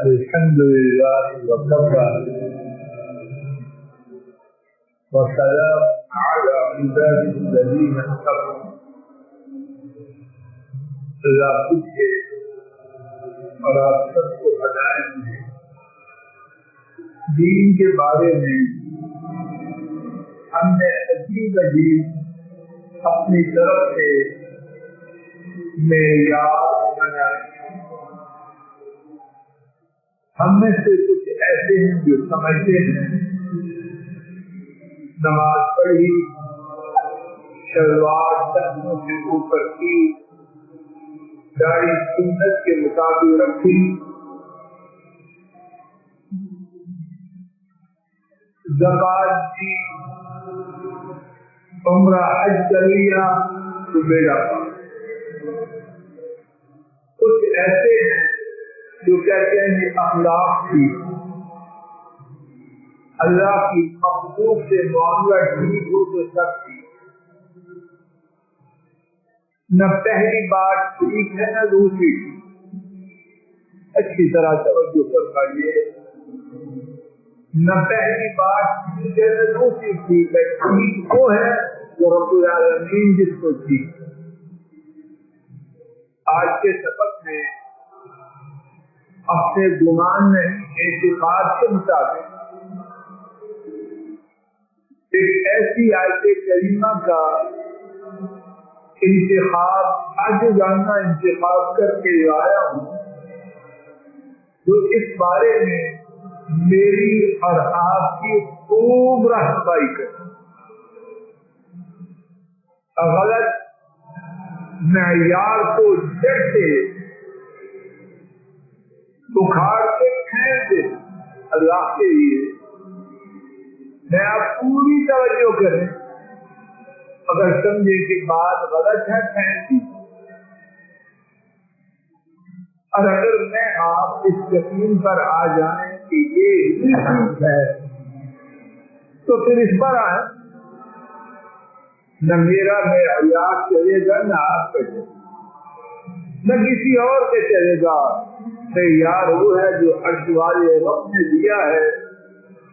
الحمد لله وكفى وسلام على عباده الذين اصطفى. اللہ خود ہے اور آپ سب کو ہدایت ہے. دین کے بارے میں ہم نے عجیب اپنی طرف سے معیار بنائے. ہم میں سے کچھ ایسے ہیں جو سمجھتے ہیں نماز پڑھی, شلوار ٹخنوں سے اوپر کی, داڑھی سنت کے مطابق رکھی, زکات دی, عمرہ حج کر لیا تو بیڑا پا. کچھ ایسے ہیں جو کہتے ہیں یہ اخلاق کی, اللہ کی مخلوق سے معاملہ ٹھیک ہو تو سب ٹھیک. نہ پہلی بات ٹھیک ہے نہ دوسری. اچھی طرح توجہ فرمائیے, نہ پہلی بات ٹھیک ہے نہ دوسری ٹھیک ہے. ٹھیک وہ ہے جو رب العالمین جس کو ٹھیک. آج کے سبق میں اپنے گمان میں اعتقاد کے مطابق ایک ایسی آیت کریمہ کا انتخاب کر کے لایا ہوں جو اس بارے میں میری اور آپ کی خوب رہنمائی کرے. غلط معیار کو جڑ سے اکھاڑ کے پھینک دے اللہ کے لیے. میں آپ پوری توجہ کریں, اگر سمجھے کہ بات غلط ہے پھینک دی, اور اگر میں آپ اس یقین پر آ جائیں کہ یہ ٹھیک ہے تو پھر اس پر آئے. نہ میرا معیار چلے گا نہ آپ کا چلے گا نہ کسی اور کے چلے گا. معیار وہ ہے جو عرش والے رب نے دیا ہے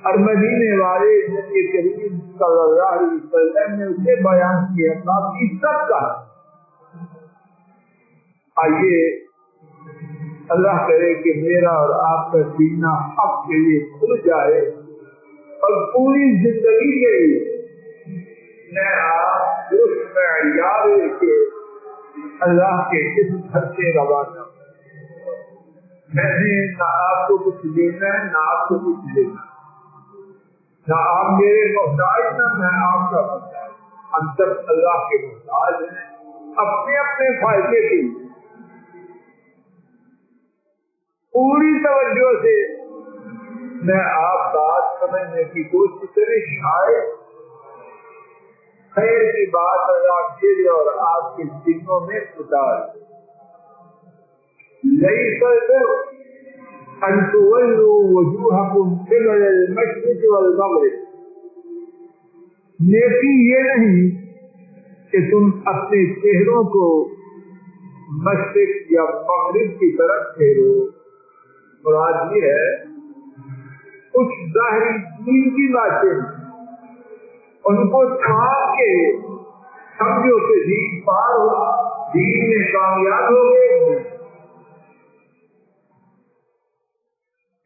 اور مدینے والے نبی کریم صلی اللہ علیہ وسلم نے اسے بیان کیا. باقی سب کا آئیے اللہ کرے کہ میرا اور آپ کا سینہ حق کے لیے کھل جائے اور پوری زندگی کے لیے میں آپ اس معیار کے اللہ کے اس گھر سے روانہ. میں نے نہ آپ کو کچھ دینا ہے نہ آپ کو کچھ دینا, نہ آپ میرے محتاج نہ میں آپ کا محتاج. ہم سب اللہ کے محتاج ہیں اپنے اپنے فائدے کے لیے. پوری توجہ سے میں آپ بات سمجھنے کی کوشش کریں. شاید خیر کی بات اللہ میرے اور آپ کے دلوں میں اتار. ليس البر أن تولوا وجوهكم قبل المشرق والمغرب. نیکی یہ نہیں کہ تم اپنے چہروں کو مشرق یا مغرب کی طرف پھیرو. مراد یہ ہے کچھ ظاہری دین کی باتیں ان کو چھاپ کے سمجھو کہ دین پار ہوا, دین میں کامیاب ہو گئے.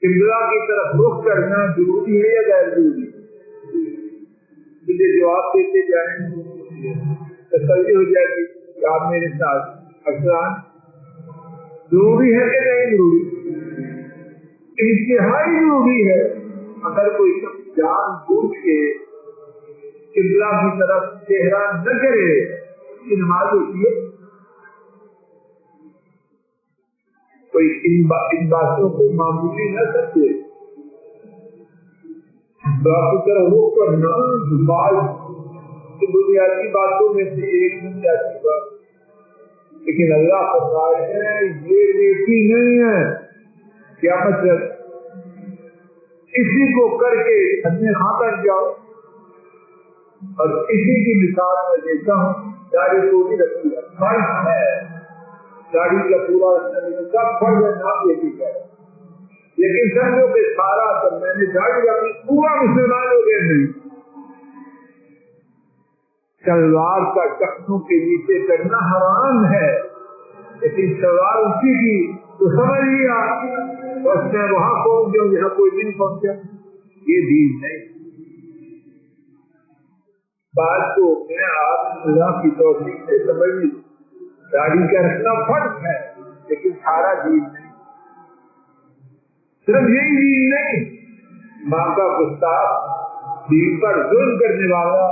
قبلہ کی طرف رخ کرنا ضروری ہے یا غیر ضروری؟ مجھے جواب دیتے جائیں تسلی ہو جائے گی کہ آپ میرے ساتھ. افسران ضروری ہے کہ نہیں ضروری؟ انتہائی ضروری ہے. اگر کوئی جان بوجھ کے قبلہ کی طرف چہرہ نہ کرے کی نماز ہوتی ہے. کوئی ان باتوں کو معمولی نہ سکتے. رخ کرنا بنیادی باتوں میں سے ایک بنیادی بات, لیکن اللہ فرمائے ہیں یہ نیکی نہیں ہے. کیا مطلب؟ اسی کو کر کے ہمیں خاں کر جاؤ. اور اسی کی مثال میں دیکھتا ہوں داڑھی کو بھی رکھی ہے, داڑھی کا پورا سب فرض ہے نام یہ بھی ہے. لیکن سمجھو کہ سارا جب میں نے داڑھی رکھی پورا مسلمان ہو گیا نہیں. تلوار کا ٹخنوں کے نیچے کرنا حرام ہے، لیکن تلوار اسی کی تو سمجھ لیا بس میں وہاں پہنچ جاؤں جہاں کوئی نہیں پہنچا. یہ دین نہیں. بات کو میں آپ اللہ کی توفیق سے سمجھ لی. داڑھی کا رکھنا فرض ہے لیکن سارا دین نہیں. صرف یہی دین نہیں، ماں کا گستاخ، دین پر ظلم کرنے والا،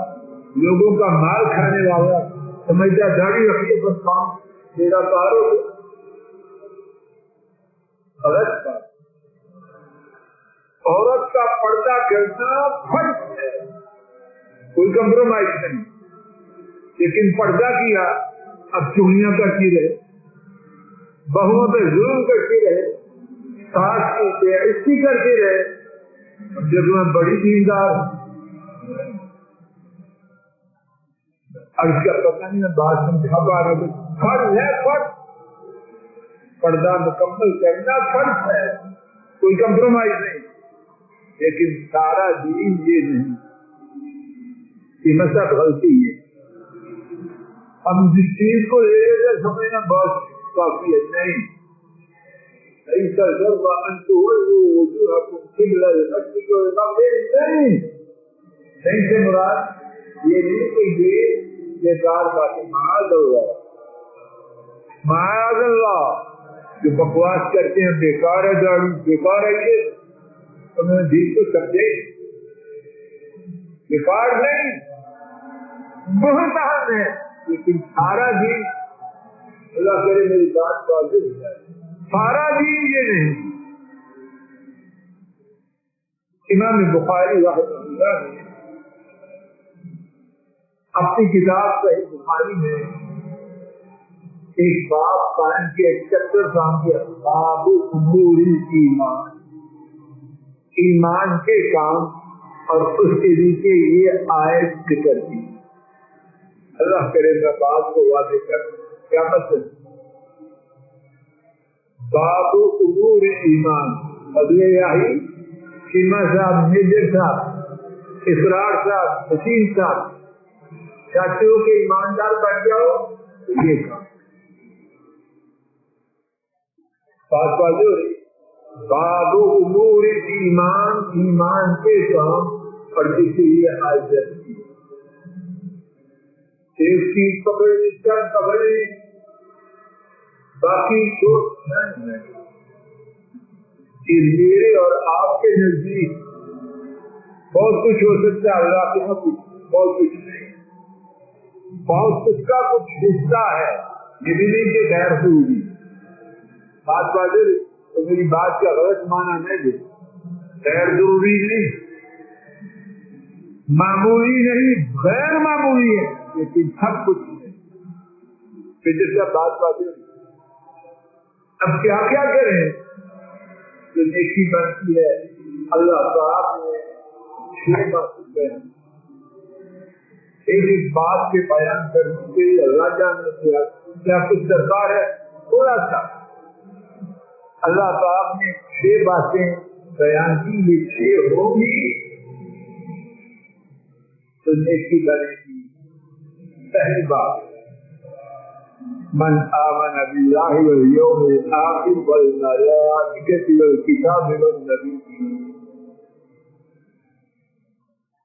لوگوں کا مال کھانے والا سمجھتا داڑھی رکھیے بس کام میرا کار ہو گیا. غلط بات. عورت کا پردہ کرنا فرض ہے، کوئی کمپرومائز نہیں. لیکن پردہ کیا اب چغلیاں کرتی رہے، بہوؤں پہ ظلم کرتی رہے، ساس کی بے عزتی کرتی رہے. جب میں بڑی دیندار اب اس کا پتہ نہیں میں بات سمجھا پا رہا ہوں. فرض ہے، فرض. پردہ مکمل کرنا فرض ہے، کوئی کمپرومائز نہیں. لیکن سارا دین یہ نہیں، یہ مطلب غلطی ہے. ہم جس چیز کو لے لیتے سمجھنا بہت کافی ہے. نہیں، ایسا جب نہیں سے مراد یہ نہیں کہ یہ بیکار باتیں معاذ اللہ، معاذ اللہ جو بکواس کرتے ہیں بیکار ہے داڑھی، بیکار ہے یہ. انہوں نے دین کو سمجھے بیکار نہیں، بہت اہم ہے. لیکن سارا دین اللہ کرے میری بات واضح ہو جائے، سارا دین یہ نہیں. امام بخاری رحمہ اللہ نے اپنی کتاب صحیح بخاری میں ایک باب قائم کے ایک چیپٹر کام کیا، باب امور ایمان، ایمان کے کام، اور اس کے نیچے یہ آیت ذکر کی. اللہ کرے میں بات کو واضح کر. کیا مطلب؟ باب امور ایمان. اگلے آئی شیما صاحب، میجر صاحب، اسرار صاحب، حسین صاحب چاہتے ہو کہ ایماندار بن جاؤ تو یہ کام. بات واضح ہو رہی. باب امور ایمان، ایمان کے کام، اور کسی یہ حاضر کی ایک چیز پکڑی چل پکڑی باقی چھوٹ نہیں. میرے اور آپ کے نزدیک بہت کچھ ہو سکتا ہے، اللہ کے یہاں بہت کچھ نہیں. بہت کچھ کا کچھ حصہ ہے، یہ بھی نہیں کہ غیر ضروری. بات واضح تو میری بات کا غلط مانا نہیں دے. غیر ضروری نہیں، معمولی نہیں، غیر معمولی ہے، لیکن سب کچھ ہے. پھر جس کا بات واضح. اب کیا کیا کریں جو نیکی بنتی ہے؟ اللہ پاک نے 6 باتیں بیان. ایک بات کے بیان کرنے کے لیے اللہ جاننے کیا کچھ درکار ہے؟ تھوڑا سا. اللہ پاک نے 6 باتیں بیان کی، یہ 6 ہوگی تو نیکی بنے گی. پہلی بات، من آمن باللہ والیوم الآخر والملائکۃ والکتاب والنبیین.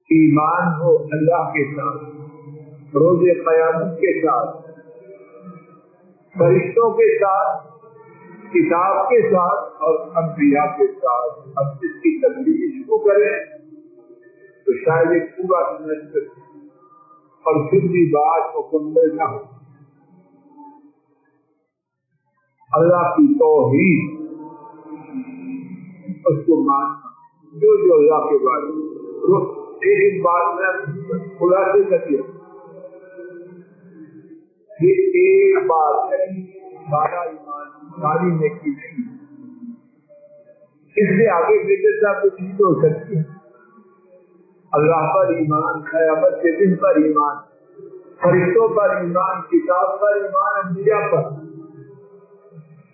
ایمان ہو اللہ کے ساتھ، روز قیامت کے ساتھ، فرشتوں کے ساتھ، کتاب کے ساتھ اور انبیاء کے ساتھ. اب اس کی تبلیغ کو کریں تو شاید ایک پورا سمجھ سکتے اور پھر بھی بات مکمل نہ ہو. اللہ کی توحید اس کو ماننا، جو اللہ کے بارے میں. ایک بات میں خلاصے کر یہ ایک بات ہے، سارا ایمان، ساری نیکی نہیں. اس سے آگے فکر صاحب کو چیز ہو سکتی ہے. اللہ پر ایمان، قیامت کے دن پر ایمان، فرشتوں پر ایمان، کتاب پر ایمان، انبیاء پر.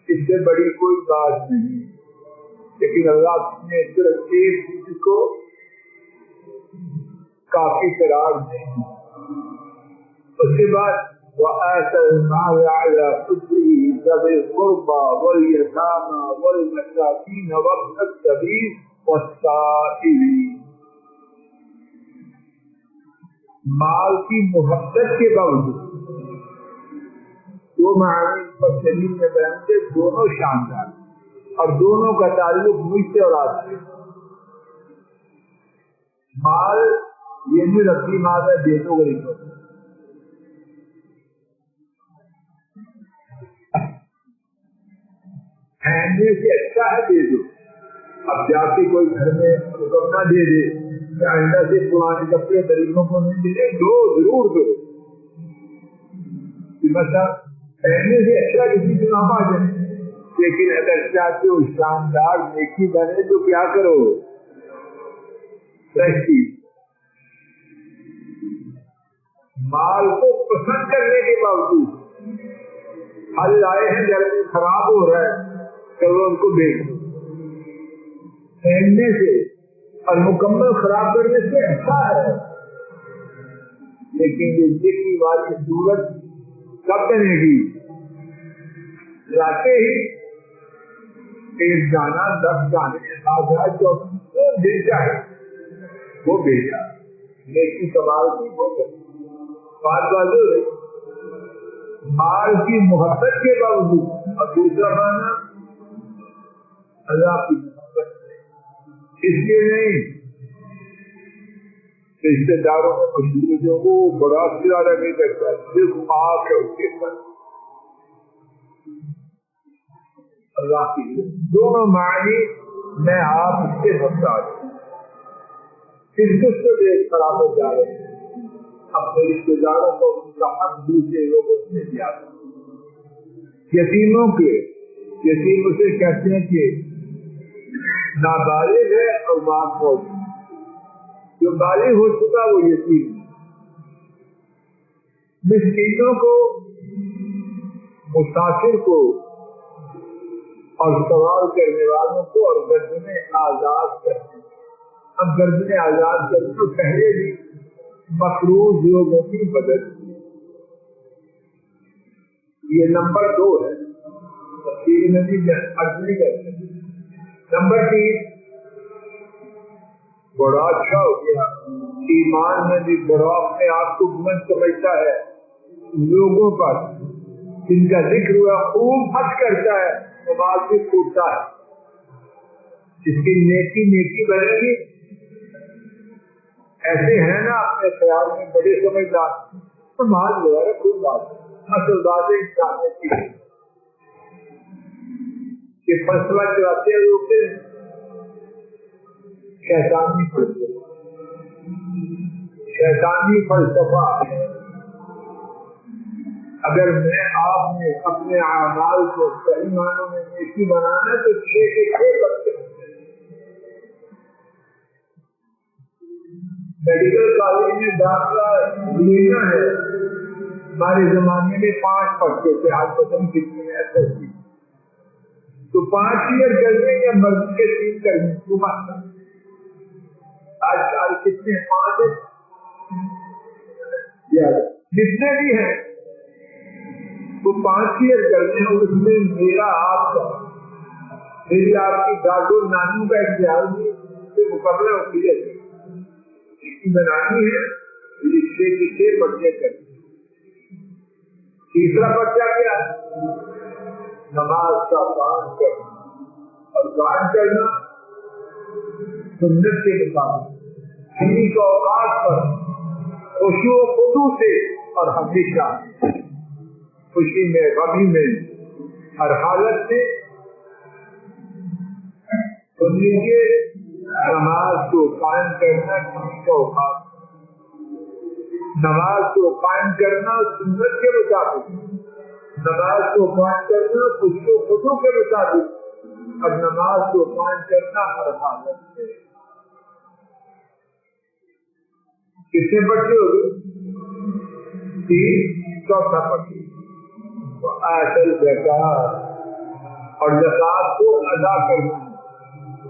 اس سے بڑی کوئی بات نہیں. لیکن اللہ نے صرف ایک چیز کو کافی قرار نہیں. اس کے بعد وآتى المال على حبه ذوي القربى واليتامى والمساكين وابن السبيل والسائلين. مال کی محبت کے باوجود دو معنی مفسرین نے بیان کیے، دونوں شاندار اور دونوں کا تعلق مجھ سے اور آپ سے. مال یہ بھی ربی مال ہے، دیتوں کا نہیں ہوتا. پھینکنے سے اچھا ہے دے دو. اب جا کے کوئی گھر میں رقم نہ دے دے، آئندہ سے پرانے کپڑے غریبوں کو نہیں دے دے، دو ضرور دو. پھینکنے سے اچھا کسی کو نہ پا جائے. لیکن اگر چاہتے ہو شاندار نیکی بنے تو کیا کرو؟ مال کو پسند کرنے کے باوجود حل آئے ہیں گھر میں خراب ہو رہا ہے، چلو ان کو بیچ دو. پھینکنے سے اور مکمل خراب کرنے سے اچھا ہے. لیکن یہ نیکی والی صورت کب بنے گی؟ لاتے ہی ایک جانا 10 جانے آزاد جو دل چاہے وہ بھیجا. نیکی کمال کی وہ بات بازو مال کی محبت کے باوجود. اور دوسرا مانا اللہ کی محبت اس لیے نہیں رشتے داروں میں مشہور جو وہ بڑا سرارہ نہیں کرتا، صرف آپ ہے اس کے ساتھ. اللہ کی دونوں معنی میں آپ اس کے محتاج ہوں. پھر کس کو دیکھ خراب ہو جا رہے ہیں اپنے رشتے داروں کو ان کا حق دوسرے لوگوں سے دیا. یتیموں کے یتیم اسے کہتے ہیں کہ نابالغ ہے اور معاف ہو، جو بالغ ہو چکا وہ یتیم. مسکینوں کو، مسافر کو اور سوال کرنے والوں کو اور گردنیں آزاد کرتے. اب گردنیں آزاد کرنے تو پہلے بھی مقروض لوگوں کی مدد. یہ نمبر 2 ہے. تفسیر میں بھی عرض نہیں کرتے. نمبر 3 بڑا اچھا ہو گیا، ایمان میں بھی بڑا اپنے آپ کو بلند سمجھتا ہے. لوگوں پر جن کا ذکر ہوا خوب حق کرتا ہے، نماز بھی پھوٹتا ہے. جس کی نیکی نیکی بنے گی. ایسے ہیں نا اپنے خیال میں بڑے سمجھدار، نماز وغیرہ خوب بات ہے. اصل بات ہے انسان کی کہ فیصلہ چلاتے ہوتے شیطانی فلسفہ. اگر میں آپ نے اپنے اعمال کو صحیح معنوں میں نیکی بنانا تو 6 کے 6 بچے. میڈیکل کالج میں داخلہ لینا ہے، ہمارے زمانے میں 5 پڑھتے تھے، آج پتہ کتنے میں ایسا تھی. تو 5 ایئر کرنے یا مرضی کے 3 کرنے تم آج کل کتنے 5 جتنے بھی ہیں وہ 5 ایئر کرنے ہیں. اس میں میرا آپ کا میری آپ کی دادو نانو کا اختیار بھی مقابلہ ہوتی ہے بنانی ہے. رشتے کسے بچے کرتے. تیسرا بچہ کیا ہے؟ نماز کا قائم کرنا. اور قائم کرنا سنت کے مطابق کسی کو اوقات پر خوشی و خضوع سے اور ہمیشہ خوشی میں غمی میں ہر حالت میں. تو لیجیے نماز کو قائم کرنا کسی کا اوقات، نماز کو قائم کرنا سنت کے مطابق، نماز کو قائم کرنا خوشی و خضوع کے مطابق، اور نماز کو قائم کرنا ہر حالت میں. کتنے بچے ہو گئے؟ 3. چوتھا بچے ایسے زکات اور زکات کو ادا کرنا.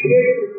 6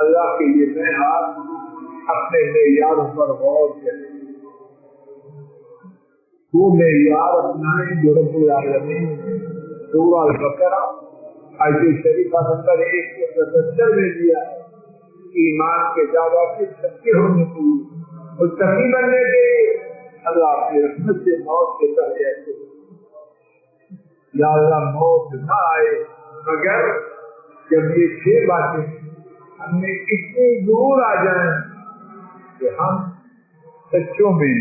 اللہ کے لیے میں آپ اپنے معیاروں پر غور کریں، وہ معیار اپنائیں جو رب العالمین سورہ البقرہ آیت شریفہ نمبر 177 میں دیا ہے۔ ایمان کے دعویٰ کے سچے ہونے کے لیے، متقی بننے کے لیے اللہ اپنی رحمت سے موت کے پہلے ایسے یا اللہ موت نہ آئے مگر جب یہ 6 باتیں ہم نے اتنی دور آ جائیں کہ ہم سچوں میں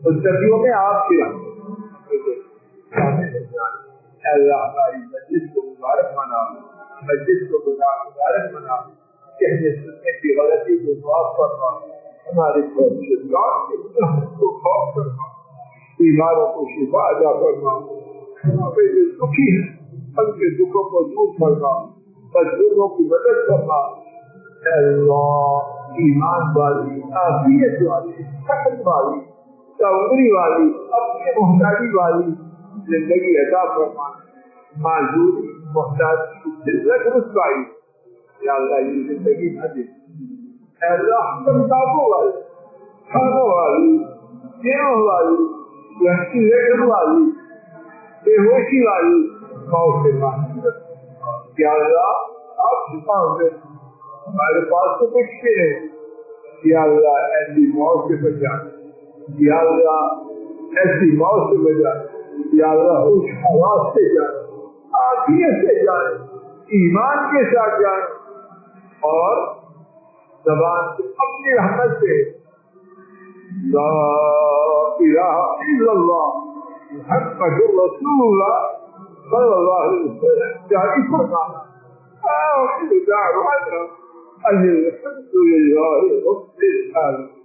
متقیوں میں آپ کی اللہ ہماری مسجد کو مبارک بنا، مسجد کو مبارک بنا، کہنے سننے کی غلطی کو معاف فرما، ہمارے کو خوف فرما، بیماروں کو شفا عطا فرما، ہمیں جو دکھی ہے ان کے دکھوں کو دور فرما، مجبوروں کی مدد فرما۔ اے اللہ ایمان والی، عافیت والی، صحت والی، عمری والی، اپنی محتاجی والی زندگی عطا فرما، معذوری محتاجی ذلت رسوائی یا اللہ یہ زندگی نہ دے۔ اے اللہ کتابوں والی، کھانوں والی، دیروں والی، لڑکی لیٹر والی، بے ہوشی والی موت سے محفوظ یا اللہ آپ چھپاؤ گے، ہمارے پاس تو کچھ بھی نہیں، یا اللہ ایسی موت سے بچا، یا اللہ ایسی موت سے بچا، یا اللہ اس حواس سے جائے، عافیت سے جائے، ایمان کے ساتھ جائے، اور زبان سے اپنی رحمت سے لا الہ الا اللہ محمد رسول اللہ صلی اللہ علیہ وسلم جاری فرمانا۔ آخر دعوانا الحمد للہ رب العالمین۔